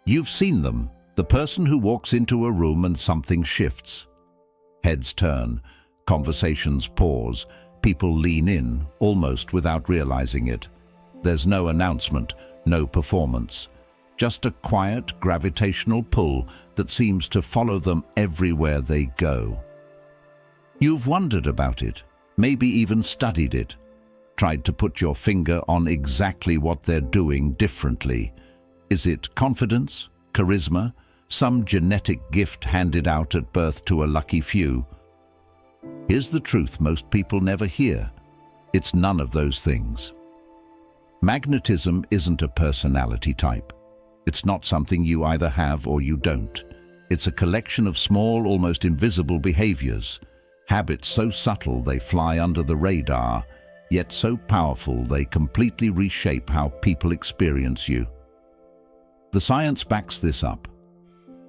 You've seen them, the person who walks into a room and something shifts. Heads turn, conversations pause, people lean in, almost without realizing it. There's no announcement, no performance, just a quiet gravitational pull that seems to follow them everywhere they go. You've wondered about it, maybe even studied it, tried to put your finger on exactly what they're doing differently. Is it confidence, charisma, some genetic gift handed out at birth to a lucky few? Here's the truth most people never hear. It's none of those things. Magnetism isn't a personality type. It's not something you either have or you don't. It's a collection of small, almost invisible behaviors, habits so subtle they fly under the radar, yet so powerful they completely reshape how people experience you. The science backs this up.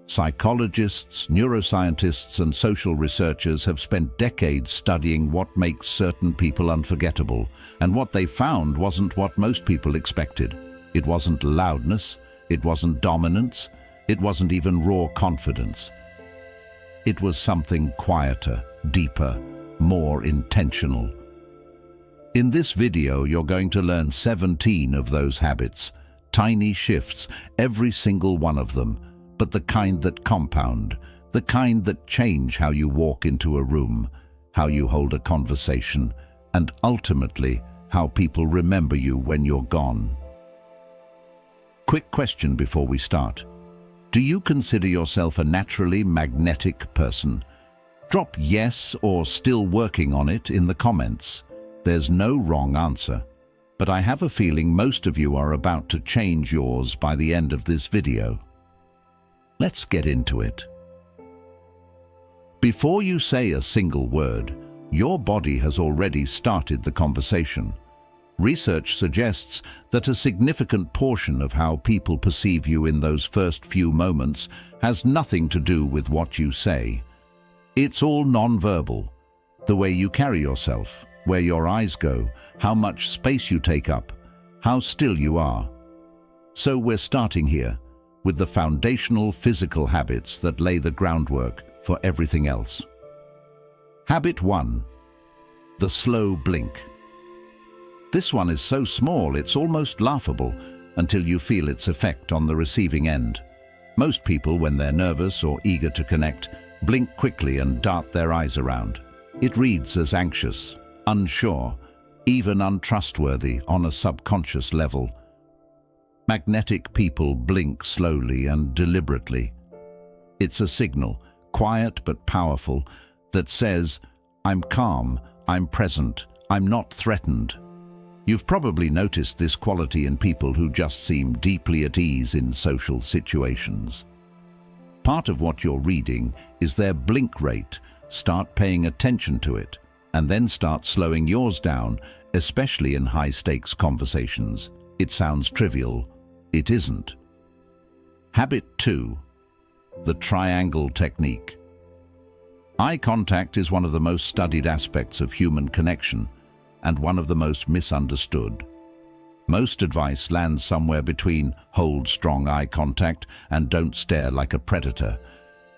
Psychologists, neuroscientists, and social researchers have spent decades studying what makes certain people unforgettable, and what they found wasn't what most people expected. It wasn't loudness, it wasn't dominance, it wasn't even raw confidence. It was something quieter, deeper, more intentional. In this video, you're going to learn 17 of those habits, tiny shifts, every single one of them, but the kind that compound, the kind that change how you walk into a room, how you hold a conversation, and ultimately, how people remember you when you're gone. Quick question before we start. Do you consider yourself a naturally magnetic person? Drop yes or still working on it in the comments. There's no wrong answer, but I have a feeling most of you are about to change yours by the end of this video. Let's get into it. Before you say a single word, your body has already started the conversation. Research suggests that a significant portion of how people perceive you in those first few moments has nothing to do with what you say. It's all nonverbal. The way you carry yourself, where your eyes go, how much space you take up, how still you are. So we're starting here, with the foundational physical habits that lay the groundwork for everything else. Habit 1. The slow blink. This one is so small it's almost laughable until you feel its effect on the receiving end. Most people, when they're nervous or eager to connect, blink quickly and dart their eyes around. It reads as anxious, unsure, even untrustworthy on a subconscious level. Magnetic people blink slowly and deliberately. It's a signal, quiet but powerful, that says, I'm calm, I'm present, I'm not threatened. You've probably noticed this quality in people who just seem deeply at ease in social situations. Part of what you're reading is their blink rate. Start paying attention to it, and then start slowing yours down, especially in high-stakes conversations. It sounds trivial. It isn't. Habit 2. The triangle technique. Eye contact is one of the most studied aspects of human connection, and one of the most misunderstood. Most advice lands somewhere between hold strong eye contact and don't stare like a predator,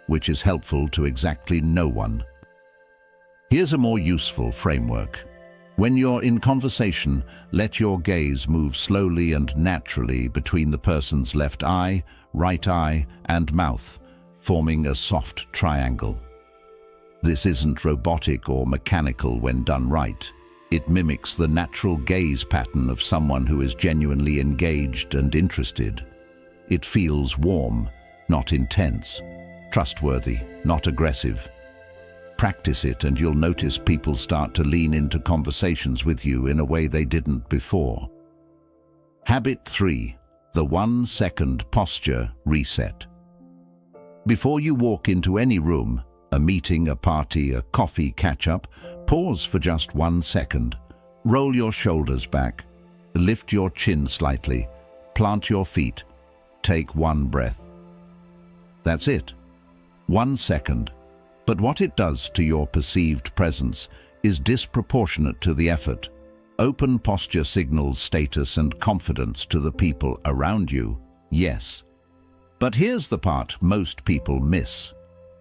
which is helpful to exactly no one. Here's a more useful framework. When you're in conversation, let your gaze move slowly and naturally between the person's left eye, right eye, and mouth, forming a soft triangle. This isn't robotic or mechanical when done right. It mimics the natural gaze pattern of someone who is genuinely engaged and interested. It feels warm, not intense, trustworthy, not aggressive. Practice it and you'll notice people start to lean into conversations with you in a way they didn't before. Habit 3. The 1-second posture reset. Before you walk into any room, a meeting, a party, a coffee catch-up, pause for just 1 second. Roll your shoulders back, lift your chin slightly, plant your feet, take 1 breath. That's it. 1 second. But what it does to your perceived presence is disproportionate to the effort. Open posture signals status and confidence to the people around you, yes. But here's the part most people miss.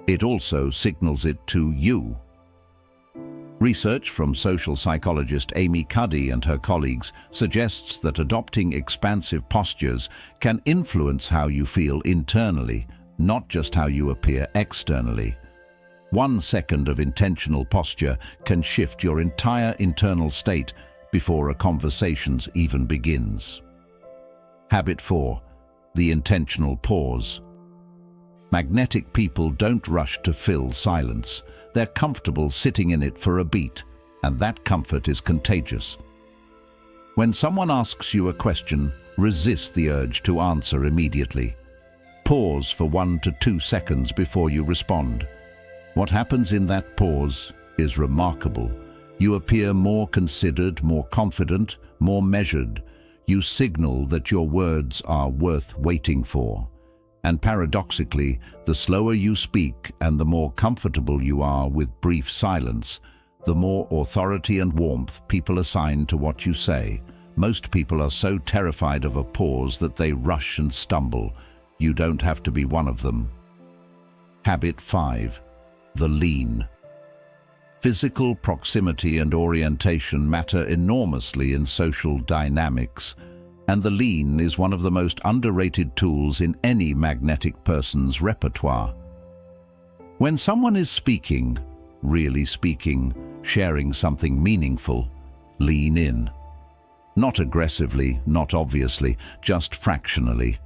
It also signals it to you. Research from social psychologist Amy Cuddy and her colleagues suggests that adopting expansive postures can influence how you feel internally, not just how you appear externally. 1 second of intentional posture can shift your entire internal state before a conversation even begins. Habit 4. The intentional pause. Magnetic people don't rush to fill silence. They're comfortable sitting in it for a beat, and that comfort is contagious. When someone asks you a question, resist the urge to answer immediately. Pause for 1 to 2 seconds before you respond. What happens in that pause is remarkable. You appear more considered, more confident, more measured. You signal that your words are worth waiting for. And paradoxically, the slower you speak and the more comfortable you are with brief silence, the more authority and warmth people assign to what you say. Most people are so terrified of a pause that they rush and stumble. You don't have to be one of them. Habit 5. The lean. Physical proximity and orientation matter enormously in social dynamics, and the lean is one of the most underrated tools in any magnetic person's repertoire. When someone is speaking, really speaking, sharing something meaningful, lean in. Not aggressively, not obviously, just fractionally.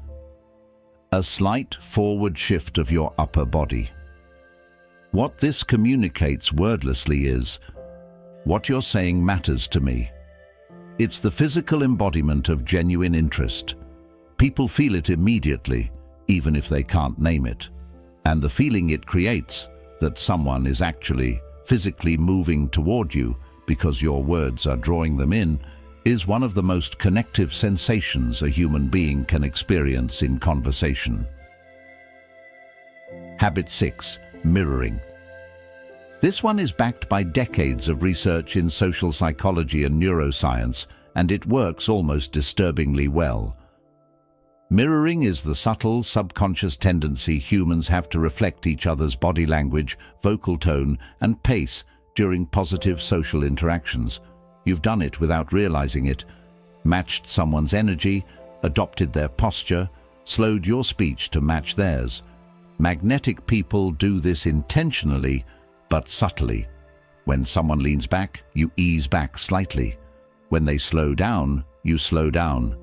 A slight forward shift of your upper body. What this communicates wordlessly is, what you're saying matters to me. It's the physical embodiment of genuine interest. People feel it immediately, even if they can't name it. And the feeling it creates, that someone is actually physically moving toward you because your words are drawing them in, is one of the most connective sensations a human being can experience in conversation. Habit 6. Mirroring. This one is backed by decades of research in social psychology and neuroscience, and it works almost disturbingly well. Mirroring is the subtle, subconscious tendency humans have to reflect each other's body language, vocal tone, and pace during positive social interactions. You've done it without realizing it. Matched someone's energy, adopted their posture, slowed your speech to match theirs. Magnetic people do this intentionally, but subtly. When someone leans back, you ease back slightly. When they slow down, you slow down.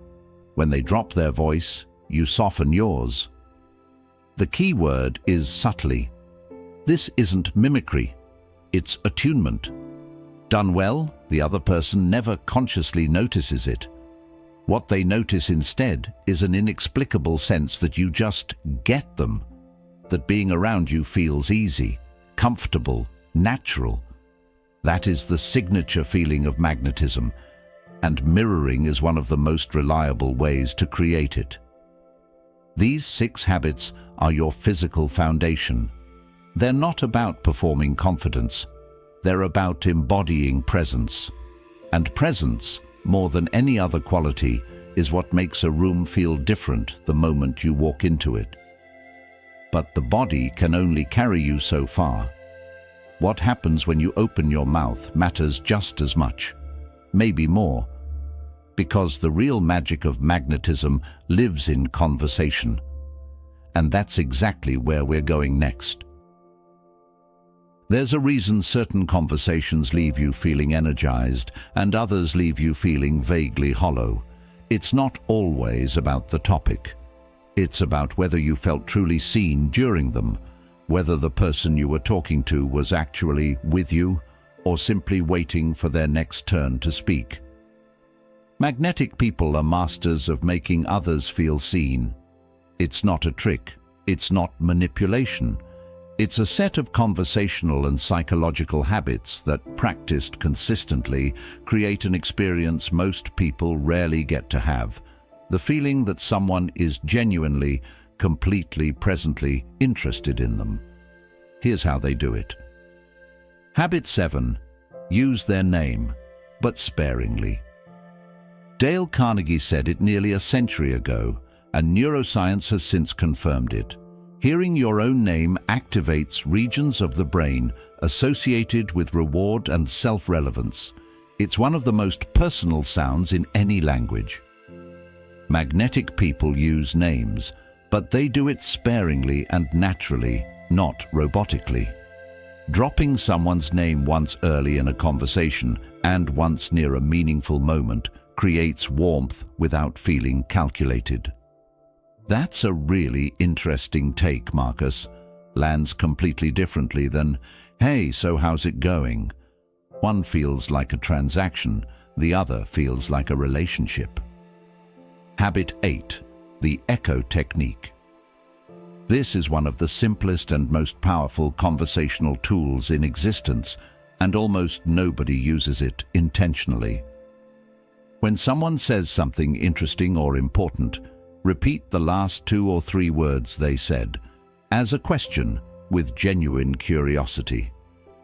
When they drop their voice, you soften yours. The key word is subtly. This isn't mimicry, it's attunement. Done well, the other person never consciously notices it. What they notice instead is an inexplicable sense that you just get them, that being around you feels easy, comfortable, natural. That is the signature feeling of magnetism, and mirroring is one of the most reliable ways to create it. These 6 habits are your physical foundation. They're not about performing confidence. They're about embodying presence. And presence, more than any other quality, is what makes a room feel different the moment you walk into it. But the body can only carry you so far. What happens when you open your mouth matters just as much, maybe more, because the real magic of magnetism lives in conversation. And that's exactly where we're going next. There's a reason certain conversations leave you feeling energized and others leave you feeling vaguely hollow. It's not always about the topic. It's about whether you felt truly seen during them, whether the person you were talking to was actually with you or simply waiting for their next turn to speak. Magnetic people are masters of making others feel seen. It's not a trick. It's not manipulation. It's a set of conversational and psychological habits that, practiced consistently, create an experience most people rarely get to have. The feeling that someone is genuinely, completely, presently interested in them. Here's how they do it. Habit 7. Use their name, but sparingly. Dale Carnegie said it nearly a century ago, and neuroscience has since confirmed it. Hearing your own name activates regions of the brain associated with reward and self-relevance. It's one of the most personal sounds in any language. Magnetic people use names, but they do it sparingly and naturally, not robotically. Dropping someone's name once early in a conversation and once near a meaningful moment creates warmth without feeling calculated. That's a really interesting take, Marcus. Lands completely differently than, "Hey, so how's it going?" One feels like a transaction, the other feels like a relationship. Habit 8. The echo technique. This is one of the simplest and most powerful conversational tools in existence, and almost nobody uses it intentionally. When someone says something interesting or important, repeat the last 2 or 3 words they said, as a question with genuine curiosity.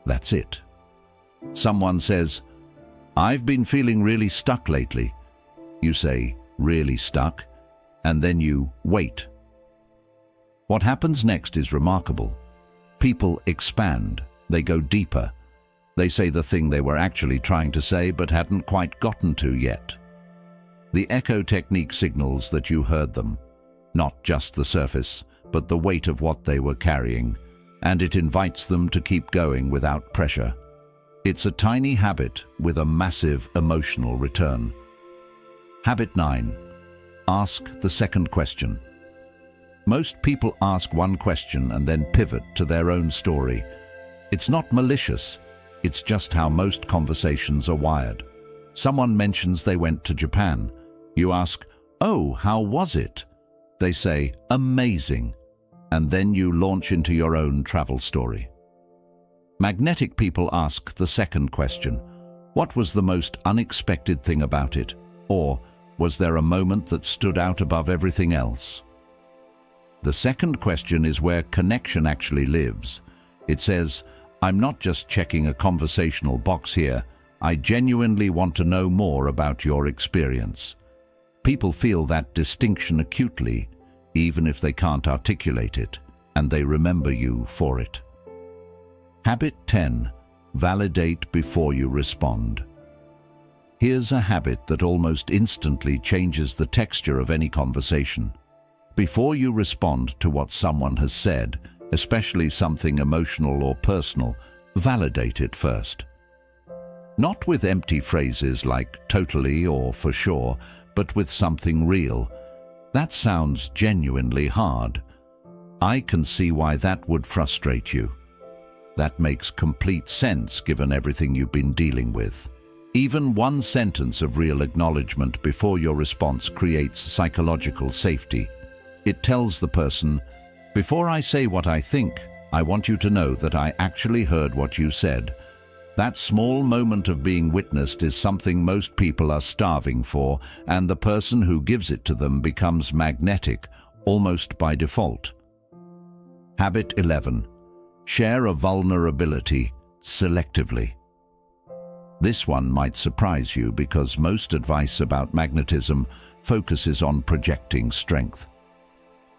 That's it. Someone says, "I've been feeling really stuck lately." You say, "Really stuck?" And then you wait. What happens next is remarkable. People expand, they go deeper. They say the thing they were actually trying to say but hadn't quite gotten to yet. The echo technique signals that you heard them, not just the surface, but the weight of what they were carrying, and it invites them to keep going without pressure. It's a tiny habit with a massive emotional return. Habit 9. Ask the second question. Most people ask one question and then pivot to their own story. It's not malicious, it's just how most conversations are wired. Someone mentions they went to Japan. You ask, "Oh, how was it?" They say, "Amazing." And then you launch into your own travel story. Magnetic people ask the second question. What was the most unexpected thing about it? Or was there a moment that stood out above everything else? The second question is where connection actually lives. It says, "I'm not just checking a conversational box here. I genuinely want to know more about your experience." People feel that distinction acutely, even if they can't articulate it, and they remember you for it. Habit 10. Validate before you respond. Here's a habit that almost instantly changes the texture of any conversation. Before you respond to what someone has said, especially something emotional or personal, validate it first. Not with empty phrases like "totally" or "for sure," but with something real. That sounds genuinely hard. I can see why that would frustrate you. That makes complete sense given everything you've been dealing with. Even one sentence of real acknowledgement before your response creates psychological safety. It tells the person, "Before I say what I think, I want you to know that I actually heard what you said." That small moment of being witnessed is something most people are starving for, and the person who gives it to them becomes magnetic, almost by default. Habit 11. Share a vulnerability selectively. This one might surprise you because most advice about magnetism focuses on projecting strength.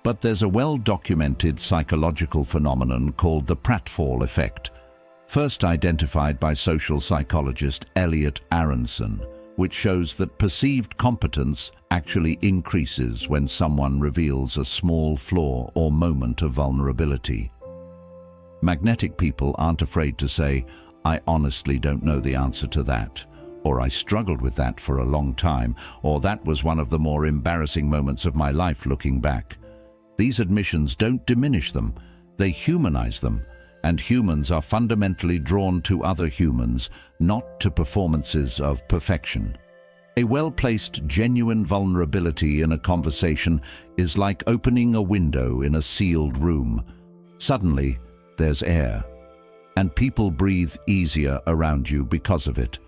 But there's a well-documented psychological phenomenon called the pratfall effect, first identified by social psychologist Elliot Aronson, which shows that perceived competence actually increases when someone reveals a small flaw or moment of vulnerability. Magnetic people aren't afraid to say, "I honestly don't know the answer to that," or "I struggled with that for a long time," or "that was one of the more embarrassing moments of my life looking back." These admissions don't diminish them, they humanize them, and humans are fundamentally drawn to other humans, not to performances of perfection. A well-placed, genuine vulnerability in a conversation is like opening a window in a sealed room. Suddenly, there's air, and people breathe easier around you because of it.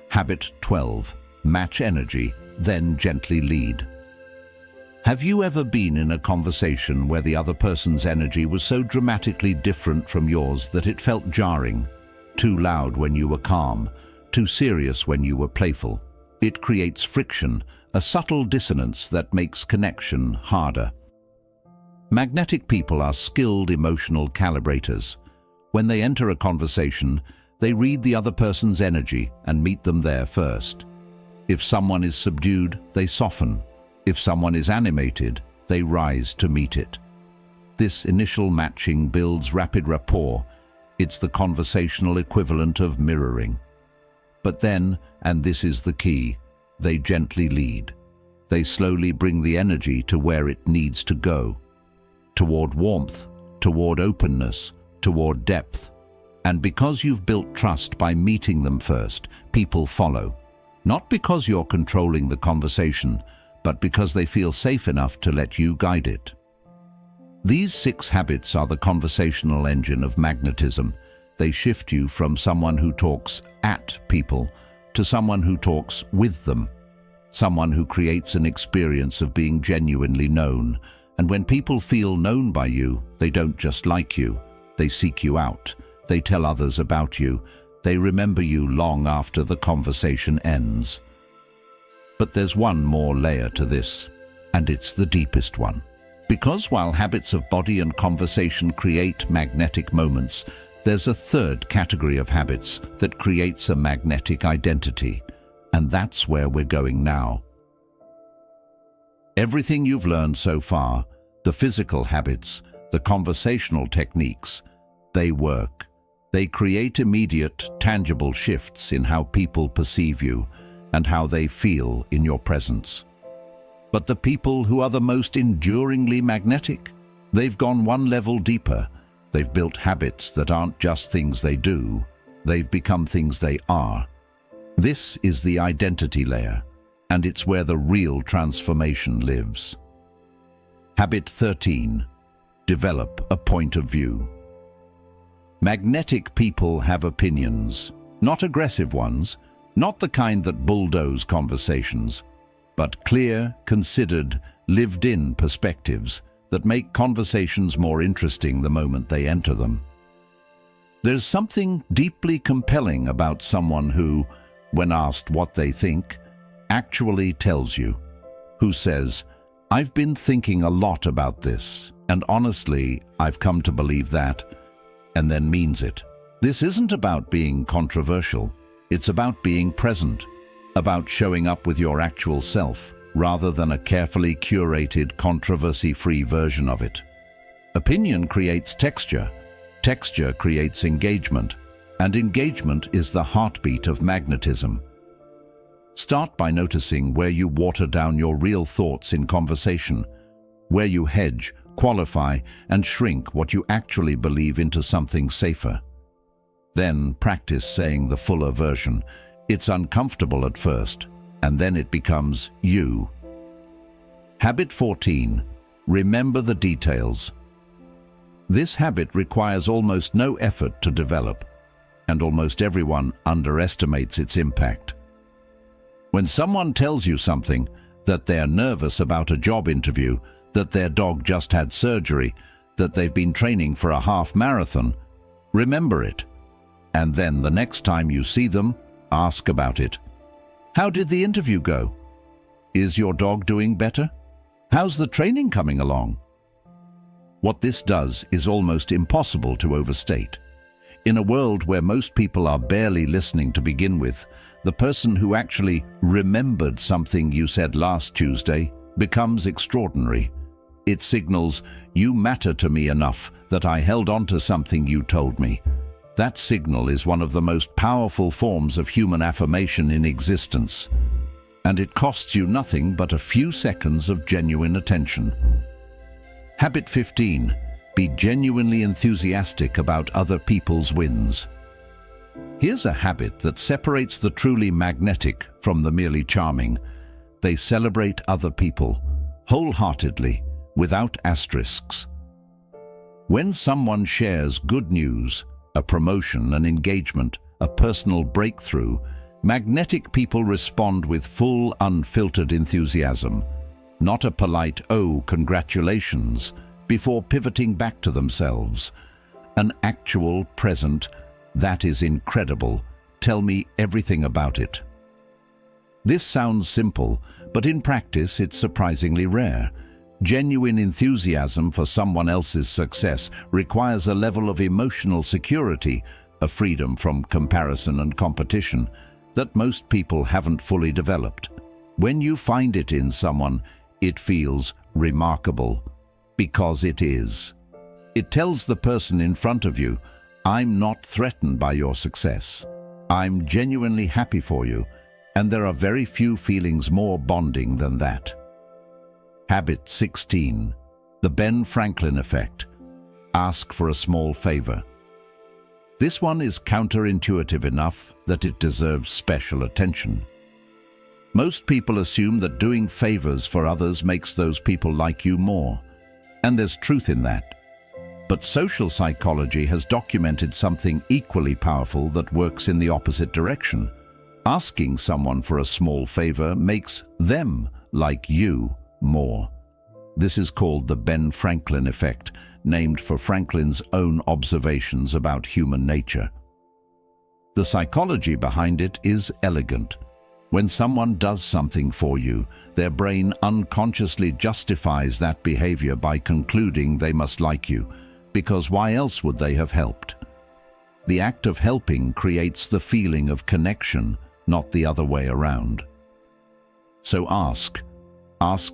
Habit 12. Match energy, then gently lead. Have you ever been in a conversation where the other person's energy was so dramatically different from yours that it felt jarring? Too loud when you were calm, too serious when you were playful. It creates friction, a subtle dissonance that makes connection harder. Magnetic people are skilled emotional calibrators. When they enter a conversation, they read the other person's energy and meet them there first. If someone is subdued, they soften. If someone is animated, they rise to meet it. This initial matching builds rapid rapport. It's the conversational equivalent of mirroring. But then, and this is the key, they gently lead. They slowly bring the energy to where it needs to go. Toward warmth, toward openness, toward depth. And because you've built trust by meeting them first, people follow. Not because you're controlling the conversation, but because they feel safe enough to let you guide it. These 6 habits are the conversational engine of magnetism. They shift you from someone who talks at people to someone who talks with them, someone who creates an experience of being genuinely known. And when people feel known by you, they don't just like you, they seek you out, they tell others about you, they remember you long after the conversation ends. But there's one more layer to this, and it's the deepest one. Because while habits of body and conversation create magnetic moments, there's a third category of habits that creates a magnetic identity, and that's where we're going now. Everything you've learned so far, the physical habits, the conversational techniques, they work. They create immediate, tangible shifts in how people perceive you and how they feel in your presence. But the people who are the most enduringly magnetic, they've gone one level deeper. They've built habits that aren't just things they do, they've become things they are. This is the identity layer, and it's where the real transformation lives. Habit 13. Develop a point of view. Magnetic people have opinions, not aggressive ones, not the kind that bulldoze conversations, but clear, considered, lived-in perspectives that make conversations more interesting the moment they enter them. There's something deeply compelling about someone who, when asked what they think, actually tells you, who says, "I've been thinking a lot about this, and honestly, I've come to believe that," and then means it. This isn't about being controversial, it's about being present, about showing up with your actual self, rather than a carefully curated, controversy-free version of it. Opinion creates texture, texture creates engagement, and engagement is the heartbeat of magnetism. Start by noticing where you water down your real thoughts in conversation, where you hedge, qualify, and shrink what you actually believe into something safer. Then practice saying the fuller version. It's uncomfortable at first, and then it becomes you. Habit 14. Remember the details. This habit requires almost no effort to develop, and almost everyone underestimates its impact. When someone tells you something, that they're nervous about a job interview, that their dog just had surgery, that they've been training for a half marathon, remember it. And then the next time you see them, ask about it. How did the interview go? Is your dog doing better? How's the training coming along? What this does is almost impossible to overstate. In a world where most people are barely listening to begin with, the person who actually remembered something you said last Tuesday becomes extraordinary. It signals, "You matter to me enough that I held on to something you told me." That signal is one of the most powerful forms of human affirmation in existence, and it costs you nothing but a few seconds of genuine attention. Habit 15. Be genuinely enthusiastic about other people's wins. Here's a habit that separates the truly magnetic from the merely charming. They celebrate other people, wholeheartedly, without asterisks. When someone shares good news, a promotion, an engagement, a personal breakthrough, magnetic people respond with full, unfiltered enthusiasm, not a polite, "Oh, congratulations," before pivoting back to themselves. An actual, present, "That is incredible. Tell me everything about it." This sounds simple, but in practice it's surprisingly rare. Genuine enthusiasm for someone else's success requires a level of emotional security, a freedom from comparison and competition, that most people haven't fully developed. When you find it in someone, it feels remarkable, because it is. It tells the person in front of you, I'm not threatened by your success. I'm genuinely happy for you, and there are very few feelings more bonding than that. Habit 16. The Ben Franklin effect. Ask for a small favor. This one is counterintuitive enough that it deserves special attention. Most people assume that doing favors for others makes those people like you more, and there's truth in that. But social psychology has documented something equally powerful that works in the opposite direction. Asking someone for a small favor makes them like you more. This is called the Ben Franklin effect, named for Franklin's own observations about human nature. The psychology behind it is elegant. When someone does something for you, their brain unconsciously justifies that behavior by concluding they must like you, because why else would they have helped? The act of helping creates the feeling of connection, not the other way around. So ask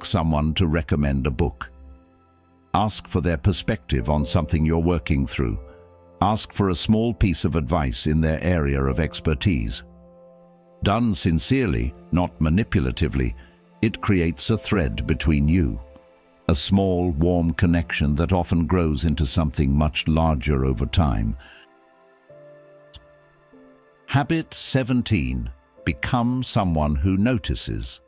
someone to recommend a book. Ask for their perspective on something you're working through. Ask for a small piece of advice in their area of expertise. Done sincerely, not manipulatively, it creates a thread between you. A small, warm connection that often grows into something much larger over time. Habit 17. Become someone who notices.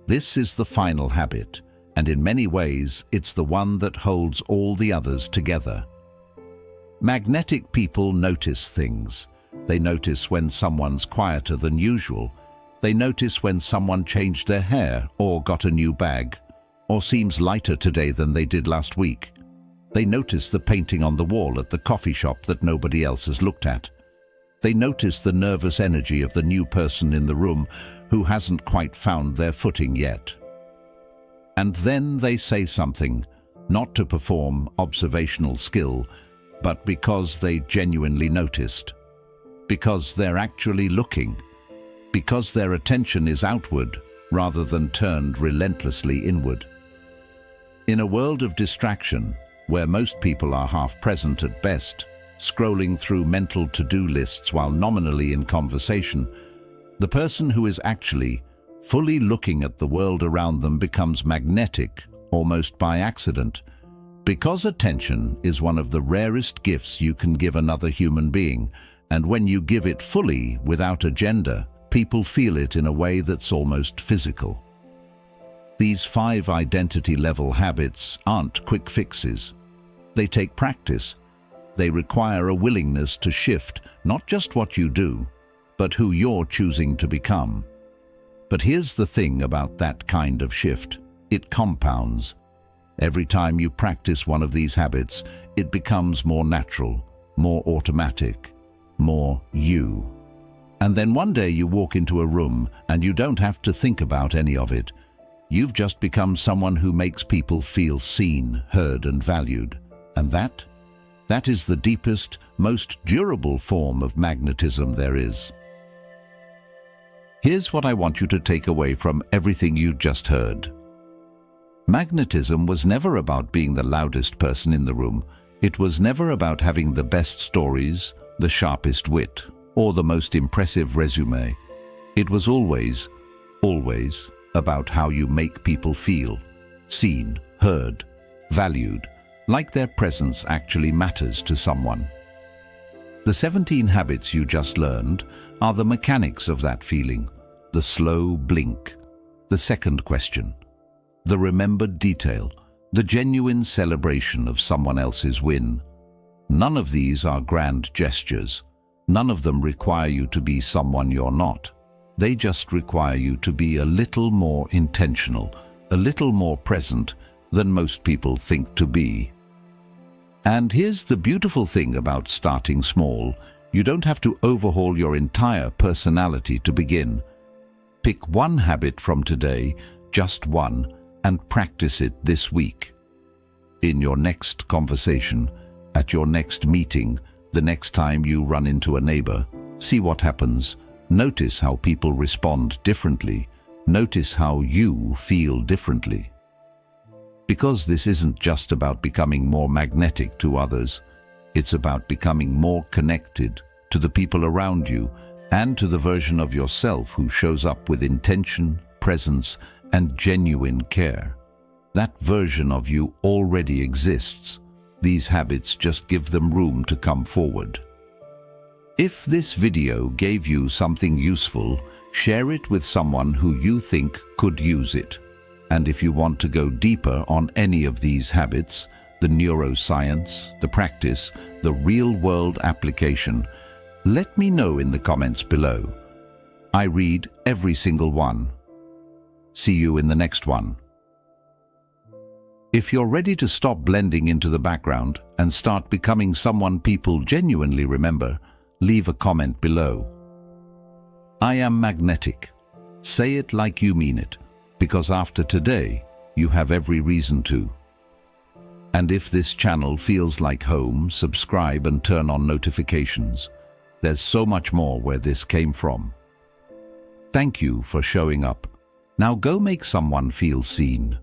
This is the final habit, and in many ways it's the one that holds all the others together. Magnetic people notice things. They notice when someone's quieter than usual. They notice when someone changed their hair or got a new bag, or seems lighter today than they did last week. They notice the painting on the wall at the coffee shop that nobody else has looked at. They notice the nervous energy of the new person in the room who hasn't quite found their footing yet. And then they say something, not to perform observational skill, but because they genuinely noticed. Because they're actually looking. Because their attention is outward rather than turned relentlessly inward. In a world of distraction, where most people are half present at best, scrolling through mental to-do lists while nominally in conversation, the person who is actually fully looking at the world around them becomes magnetic, almost by accident, because attention is one of the rarest gifts you can give another human being, and when you give it fully, without agenda, people feel it in a way that's almost physical. These 5 identity-level habits aren't quick fixes. They take practice. They require a willingness to shift not just what you do, but who you're choosing to become. But here's the thing about that kind of shift. It compounds. Every time you practice one of these habits, it becomes more natural, more automatic, more you. And then one day you walk into a room and you don't have to think about any of it. You've just become someone who makes people feel seen, heard, and valued. And that is the deepest, most durable form of magnetism there is. Here's what I want you to take away from everything you just heard. Magnetism was never about being the loudest person in the room. It was never about having the best stories, the sharpest wit, or the most impressive resume. It was always about how you make people feel, seen, heard, valued, like their presence actually matters to someone. The 17 habits you just learned are the mechanics of that feeling, the slow blink, the second question, the remembered detail, the genuine celebration of someone else's win. None of these are grand gestures. None of them require you to be someone you're not. They just require you to be a little more intentional, a little more present than most people think to be. And here's the beautiful thing about starting small. You don't have to overhaul your entire personality to begin. Pick one habit from today, just one, and practice it this week. In your next conversation, at your next meeting, the next time you run into a neighbor, see what happens. Notice how people respond differently. Notice how you feel differently. Because this isn't just about becoming more magnetic to others, it's about becoming more connected to the people around you and to the version of yourself who shows up with intention, presence, and genuine care. That version of you already exists. These habits just give them room to come forward. If this video gave you something useful, share it with someone who you think could use it. And if you want to go deeper on any of these habits, the neuroscience, the practice, the real-world application, let me know in the comments below. I read every single one. See you in the next one. If you're ready to stop blending into the background and start becoming someone people genuinely remember, leave a comment below. I am magnetic. Say it like you mean it, because after today, you have every reason to. And if this channel feels like home, subscribe and turn on notifications. There's so much more where this came from. Thank you for showing up. Now go make someone feel seen.